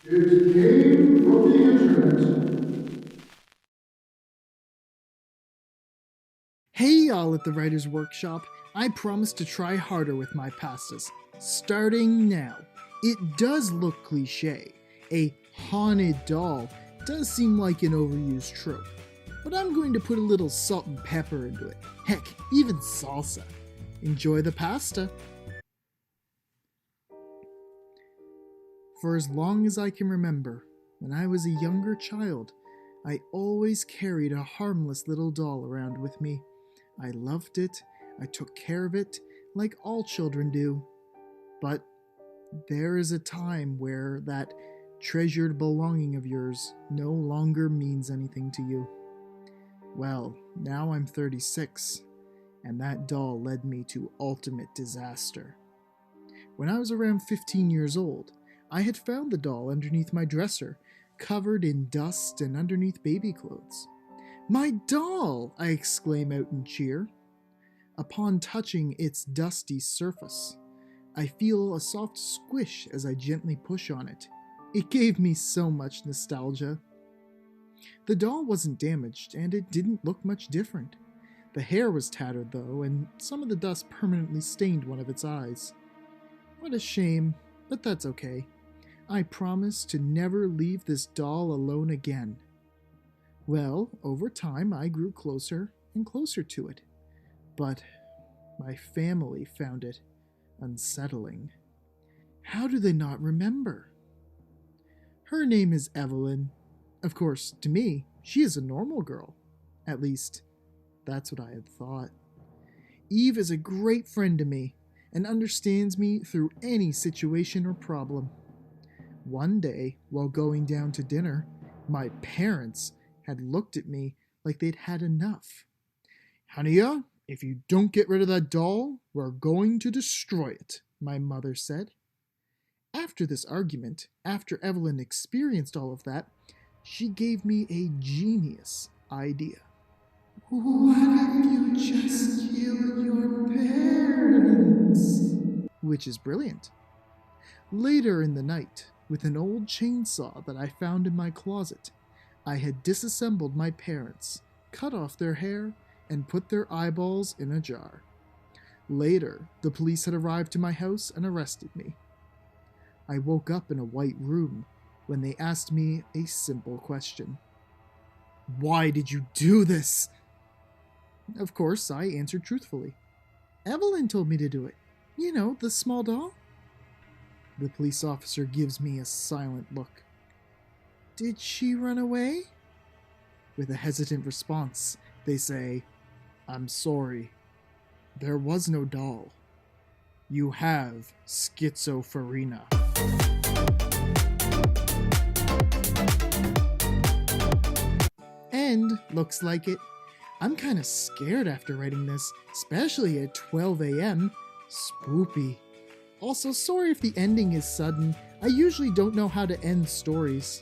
It came from the internet. Hey y'all at the Writer's Workshop, I promise to try harder with my pastas. Starting now. It does look cliche. A haunted doll does seem like an overused trope. But I'm going to put a little salt and pepper into it. Heck, even salsa. Enjoy the pasta. For as long as I can remember, when I was a younger child, I always carried a harmless little doll around with me. I loved it, I took care of it, like all children do. But there is a time where that treasured belonging of yours no longer means anything to you. Well, now I'm 36, and that doll led me to ultimate disaster. When I was around 15 years old, I had found the doll underneath my dresser, covered in dust and underneath baby clothes. "My doll!" I exclaim out in cheer. Upon touching its dusty surface, I feel a soft squish as I gently push on it. It gave me so much nostalgia. The doll wasn't damaged, and it didn't look much different. The hair was tattered though, and some of the dust permanently stained one of its eyes. What a shame, but that's okay. I promise to never leave this doll alone again. Well, over time I grew closer and closer to it, but my family found it unsettling. How do they not remember? Her name is Evelyn. Of course, to me, she is a normal girl. At least, that's what I had thought. Eve is a great friend to me and understands me through any situation or problem. One day, while going down to dinner, my parents had looked at me like they'd had enough. "Hania, if you don't get rid of that doll, we're going to destroy it," my mother said. After this argument, after Evelyn experienced all of that, she gave me a genius idea. "What if you just kill your parents?" Which is brilliant. Later in the night, with an old chainsaw that I found in my closet, I had disassembled my parents, cut off their hair, and put their eyeballs in a jar. Later, the police had arrived to my house and arrested me. I woke up in a white room when they asked me a simple question. "Why did you do this?" Of course, I answered truthfully. "Evelyn told me to do it. You know, the small doll." The police officer gives me a silent look. "Did she run away?" With a hesitant response, they say, "I'm sorry. There was no doll. You have schizophrenia." And looks like it. I'm kinda scared after writing this, especially at 12 a.m. Spoopy. Also, sorry if the ending is sudden. I usually don't know how to end stories.